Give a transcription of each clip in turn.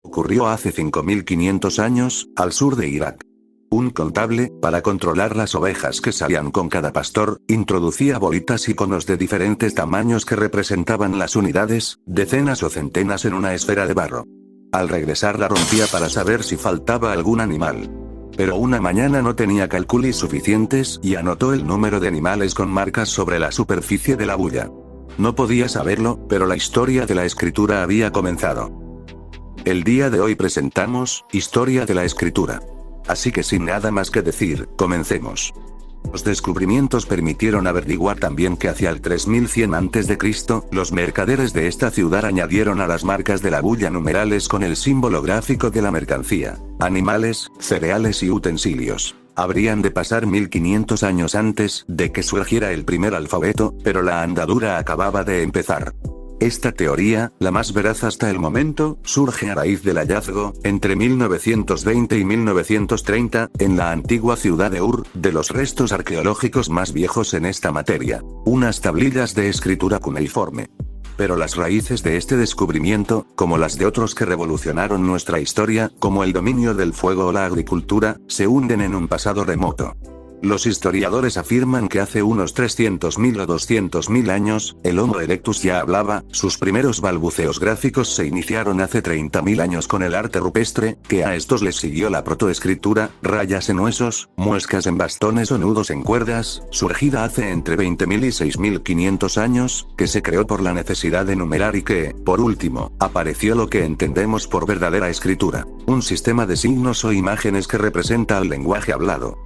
Ocurrió hace 5500 años, al sur de Irak. Un contable, para controlar las ovejas que salían con cada pastor, introducía bolitas y conos de diferentes tamaños que representaban las unidades, decenas o centenas en una esfera de barro. Al regresar la rompía para saber si faltaba algún animal. Pero una mañana no tenía cálculos suficientes y anotó el número de animales con marcas sobre la superficie de la bulla. No podía saberlo, pero la historia de la escritura había comenzado. El día de hoy presentamos, Historia de la Escritura. Así que sin nada más que decir, comencemos. Los descubrimientos permitieron averiguar también que hacia el 3100 a.C., los mercaderes de esta ciudad añadieron a las marcas de la bulla numerales con el símbolo gráfico de la mercancía, animales, cereales y utensilios. Habrían de pasar 1500 años antes de que surgiera el primer alfabeto, pero la andadura acababa de empezar. Esta teoría, la más veraz hasta el momento, surge a raíz del hallazgo, entre 1920 y 1930, en la antigua ciudad de Ur, de los restos arqueológicos más viejos en esta materia, unas tablillas de escritura cuneiforme. Pero las raíces de este descubrimiento, como las de otros que revolucionaron nuestra historia, como el dominio del fuego o la agricultura, se hunden en un pasado remoto. Los historiadores afirman que hace unos 300.000 o 200.000 años, el Homo erectus ya hablaba, sus primeros balbuceos gráficos se iniciaron hace 30.000 años con el arte rupestre, que a estos les siguió la protoescritura, rayas en huesos, muescas en bastones o nudos en cuerdas, surgida hace entre 20.000 y 6.500 años, que se creó por la necesidad de numerar y que, por último, apareció lo que entendemos por verdadera escritura, un sistema de signos o imágenes que representa al lenguaje hablado.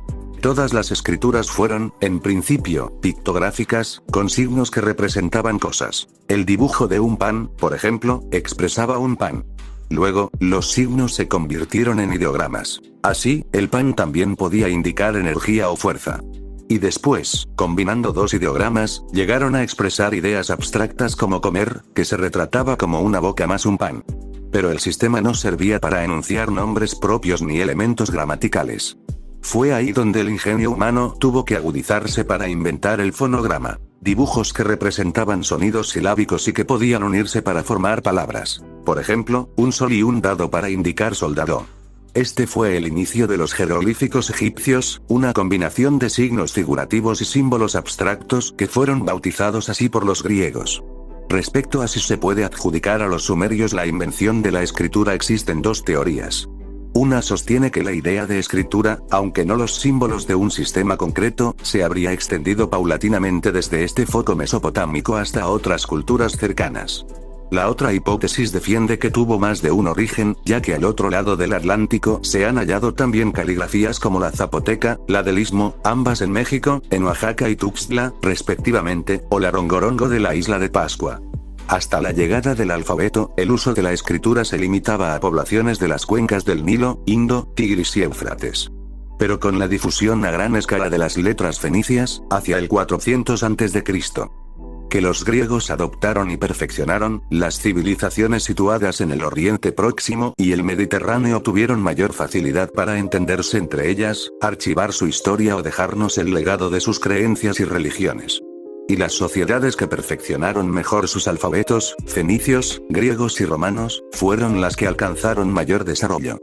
Todas las escrituras fueron, en principio, pictográficas, con signos que representaban cosas. El dibujo de un pan, por ejemplo, expresaba un pan. Luego, los signos se convirtieron en ideogramas. Así, el pan también podía indicar energía o fuerza. Y después, combinando dos ideogramas, llegaron a expresar ideas abstractas como comer, que se retrataba como una boca más un pan. Pero el sistema no servía para enunciar nombres propios ni elementos gramaticales. Fue ahí donde el ingenio humano tuvo que agudizarse para inventar el fonograma, dibujos que representaban sonidos silábicos y que podían unirse para formar palabras. Por ejemplo, un sol y un dado para indicar soldado. Este fue el inicio de los jeroglíficos egipcios, una combinación de signos figurativos y símbolos abstractos que fueron bautizados así por los griegos. Respecto a si se puede adjudicar a los sumerios la invención de la escritura, existen dos teorías. Una sostiene que la idea de escritura, aunque no los símbolos de un sistema concreto, se habría extendido paulatinamente desde este foco mesopotámico hasta otras culturas cercanas. La otra hipótesis defiende que tuvo más de un origen, ya que al otro lado del Atlántico se han hallado también caligrafías como la zapoteca, la del Istmo, ambas en México, en Oaxaca y Tuxtla, respectivamente, o la rongorongo de la isla de Pascua. Hasta la llegada del alfabeto, el uso de la escritura se limitaba a poblaciones de las cuencas del Nilo, Indo, Tigris y Éufrates. Pero con la difusión a gran escala de las letras fenicias, hacia el 400 a.C., que los griegos adoptaron y perfeccionaron, las civilizaciones situadas en el Oriente Próximo y el Mediterráneo tuvieron mayor facilidad para entenderse entre ellas, archivar su historia o dejarnos el legado de sus creencias y religiones. Y las sociedades que perfeccionaron mejor sus alfabetos, fenicios, griegos y romanos, fueron las que alcanzaron mayor desarrollo.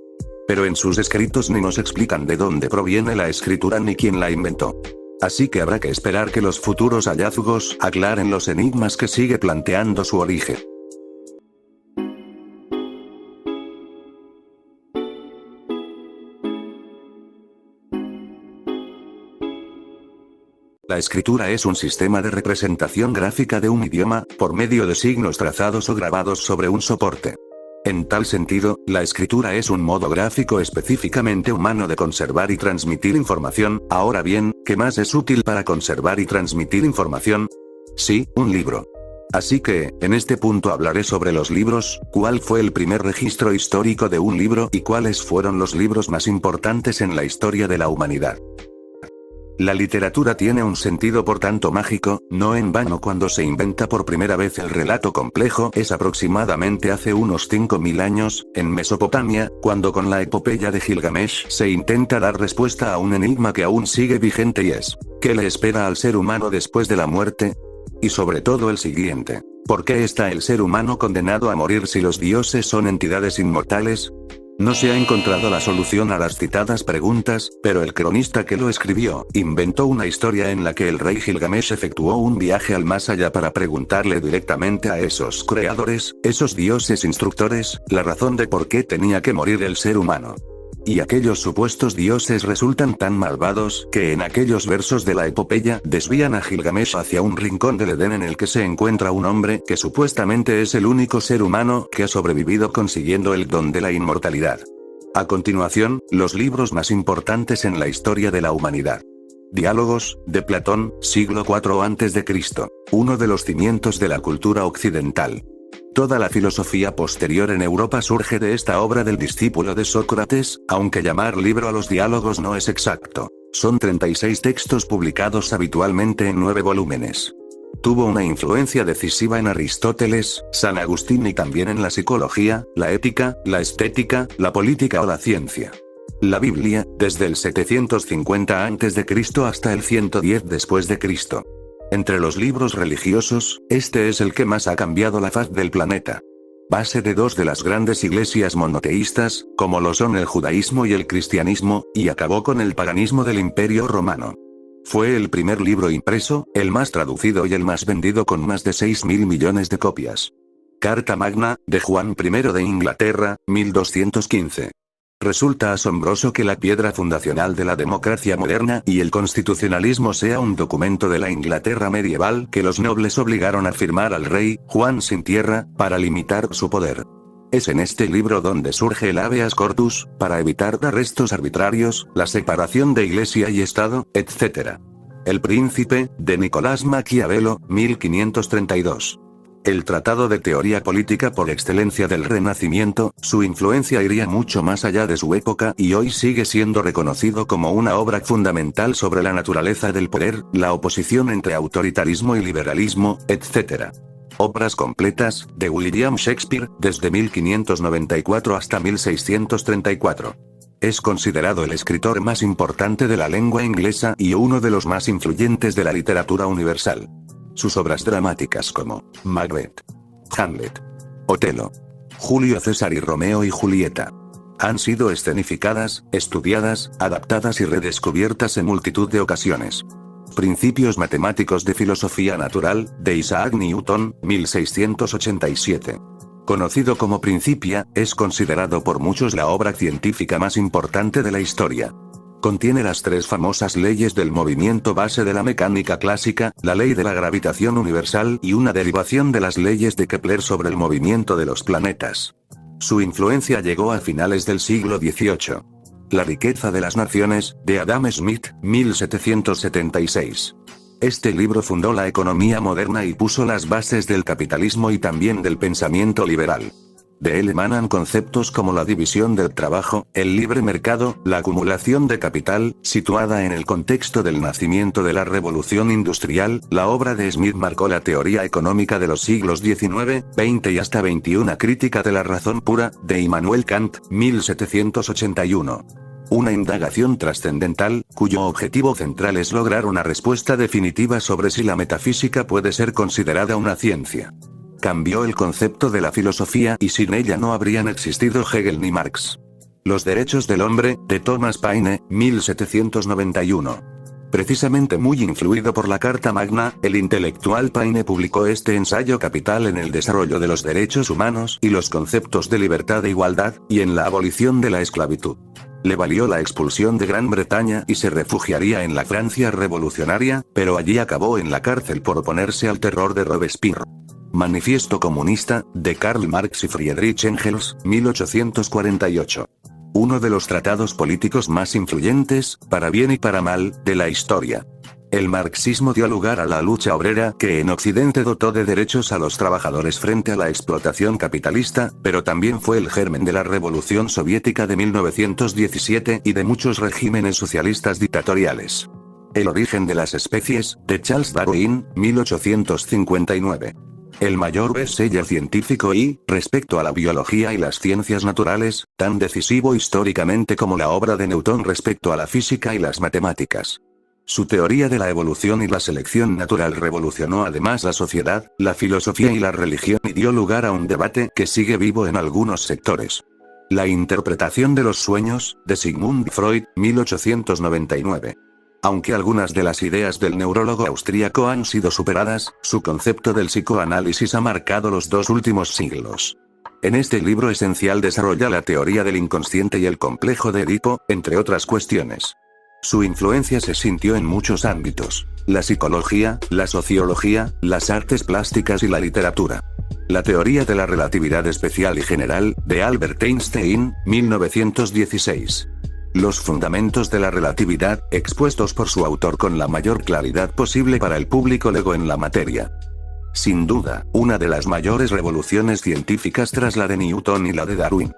Pero en sus escritos ni nos explican de dónde proviene la escritura ni quién la inventó. Así que habrá que esperar que los futuros hallazgos aclaren los enigmas que sigue planteando su origen. La escritura es un sistema de representación gráfica de un idioma, por medio de signos trazados o grabados sobre un soporte. En tal sentido, la escritura es un modo gráfico específicamente humano de conservar y transmitir información. Ahora bien, ¿qué más es útil para conservar y transmitir información? Sí, un libro. Así que, en este punto hablaré sobre los libros, cuál fue el primer registro histórico de un libro y cuáles fueron los libros más importantes en la historia de la humanidad. La literatura tiene un sentido por tanto mágico, no en vano cuando se inventa por primera vez el relato complejo es aproximadamente hace unos 5.000 años, en Mesopotamia, cuando con la epopeya de Gilgamesh se intenta dar respuesta a un enigma que aún sigue vigente y es, ¿qué le espera al ser humano después de la muerte? Y sobre todo el siguiente. ¿Por qué está el ser humano condenado a morir si los dioses son entidades inmortales? No se ha encontrado la solución a las citadas preguntas, pero el cronista que lo escribió, inventó una historia en la que el rey Gilgamesh efectuó un viaje al más allá para preguntarle directamente a esos creadores, esos dioses instructores, la razón de por qué tenía que morir el ser humano. Y aquellos supuestos dioses resultan tan malvados que en aquellos versos de la epopeya desvían a Gilgamesh hacia un rincón del Edén en el que se encuentra un hombre que supuestamente es el único ser humano que ha sobrevivido consiguiendo el don de la inmortalidad. A continuación, los libros más importantes en la historia de la humanidad. Diálogos, de Platón, siglo IV a.C., uno de los cimientos de la cultura occidental. Toda la filosofía posterior en Europa surge de esta obra del discípulo de Sócrates, aunque llamar libro a los diálogos no es exacto. Son 36 textos publicados habitualmente en 9 volúmenes. Tuvo una influencia decisiva en Aristóteles, San Agustín y también en la psicología, la ética, la estética, la política o la ciencia. La Biblia, desde el 750 a.C. hasta el 110 después de Cristo. Entre los libros religiosos, este es el que más ha cambiado la faz del planeta. Base de 2 de las grandes iglesias monoteístas, como lo son el judaísmo y el cristianismo, y acabó con el paganismo del Imperio Romano. Fue el primer libro impreso, el más traducido y el más vendido con más de 6.000 millones de copias. Carta Magna, de Juan I de Inglaterra, 1215. Resulta asombroso que la piedra fundacional de la democracia moderna y el constitucionalismo sea un documento de la Inglaterra medieval que los nobles obligaron a firmar al rey, Juan sin tierra, para limitar su poder. Es en este libro donde surge el habeas corpus, para evitar arrestos arbitrarios, la separación de iglesia y Estado, etc. El Príncipe, de Nicolás Maquiavelo, 1532. El tratado de teoría política por excelencia del Renacimiento, su influencia iría mucho más allá de su época y hoy sigue siendo reconocido como una obra fundamental sobre la naturaleza del poder, la oposición entre autoritarismo y liberalismo, etc. Obras completas, de William Shakespeare, desde 1594 hasta 1634. Es considerado el escritor más importante de la lengua inglesa y uno de los más influyentes de la literatura universal. Sus obras dramáticas como Macbeth, Hamlet, Otelo, Julio César y Romeo y Julieta han sido escenificadas, estudiadas, adaptadas y redescubiertas en multitud de ocasiones. Principios matemáticos de filosofía natural, de Isaac Newton, 1687. Conocido como Principia, es considerado por muchos la obra científica más importante de la historia. Contiene las 3 famosas leyes del movimiento base de la mecánica clásica, la ley de la gravitación universal y una derivación de las leyes de Kepler sobre el movimiento de los planetas. Su influencia llegó a finales del siglo XVIII. La riqueza de las naciones, de Adam Smith, 1776. Este libro fundó la economía moderna y puso las bases del capitalismo y también del pensamiento liberal. De él emanan conceptos como la división del trabajo, el libre mercado, la acumulación de capital, situada en el contexto del nacimiento de la revolución industrial. La obra de Smith marcó la teoría económica de los siglos XIX, XX y hasta XXI. Una crítica de la razón pura, de Immanuel Kant, 1781. Una indagación trascendental, cuyo objetivo central es lograr una respuesta definitiva sobre si la metafísica puede ser considerada una ciencia. Cambió el concepto de la filosofía y sin ella no habrían existido Hegel ni Marx. Los derechos del hombre, de Thomas Paine, 1791. Precisamente muy influido por la Carta Magna, el intelectual Paine publicó este ensayo capital en el desarrollo de los derechos humanos y los conceptos de libertad e igualdad, y en la abolición de la esclavitud. Le valió la expulsión de Gran Bretaña y se refugiaría en la Francia revolucionaria, pero allí acabó en la cárcel por oponerse al terror de Robespierre. Manifiesto comunista, de Karl Marx y Friedrich Engels, 1848. Uno de los tratados políticos más influyentes, para bien y para mal, de la historia. El marxismo dio lugar a la lucha obrera que en Occidente dotó de derechos a los trabajadores frente a la explotación capitalista, pero también fue el germen de la Revolución Soviética de 1917 y de muchos regímenes socialistas dictatoriales. El origen de las especies, de Charles Darwin, 1859. El mayor bestseller científico y, respecto a la biología y las ciencias naturales, tan decisivo históricamente como la obra de Newton respecto a la física y las matemáticas. Su teoría de la evolución y la selección natural revolucionó además la sociedad, la filosofía y la religión y dio lugar a un debate que sigue vivo en algunos sectores. La interpretación de los sueños, de Sigmund Freud, 1899. Aunque algunas de las ideas del neurólogo austríaco han sido superadas, su concepto del psicoanálisis ha marcado los 2 últimos siglos. En este libro esencial desarrolla la teoría del inconsciente y el complejo de Edipo, entre otras cuestiones. Su influencia se sintió en muchos ámbitos: la psicología, la sociología, las artes plásticas y la literatura. La teoría de la relatividad especial y general, de Albert Einstein, 1916. Los fundamentos de la relatividad, expuestos por su autor con la mayor claridad posible para el público lego en la materia. Sin duda, una de las mayores revoluciones científicas tras la de Newton y la de Darwin.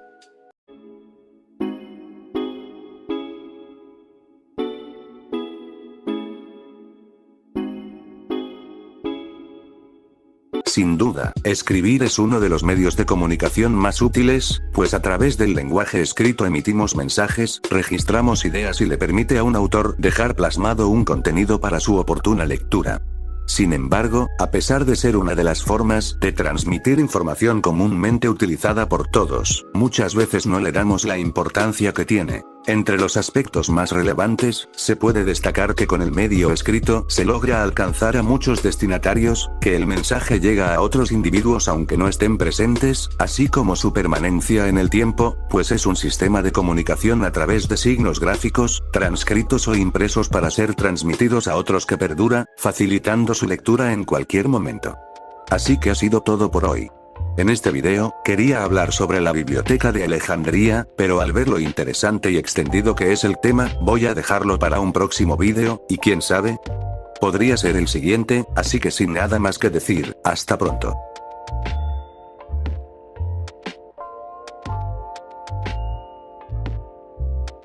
Sin duda, escribir es uno de los medios de comunicación más útiles, pues a través del lenguaje escrito emitimos mensajes, registramos ideas y le permite a un autor dejar plasmado un contenido para su oportuna lectura. Sin embargo, a pesar de ser una de las formas de transmitir información comúnmente utilizada por todos, muchas veces no le damos la importancia que tiene. Entre los aspectos más relevantes, se puede destacar que con el medio escrito se logra alcanzar a muchos destinatarios, que el mensaje llega a otros individuos aunque no estén presentes, así como su permanencia en el tiempo, pues es un sistema de comunicación a través de signos gráficos, transcritos o impresos para ser transmitidos a otros que perdura, facilitando su lectura en cualquier momento. Así que ha sido todo por hoy. En este video, quería hablar sobre la Biblioteca de Alejandría, pero al ver lo interesante y extendido que es el tema, voy a dejarlo para un próximo video, y quién sabe, podría ser el siguiente, así que sin nada más que decir, hasta pronto.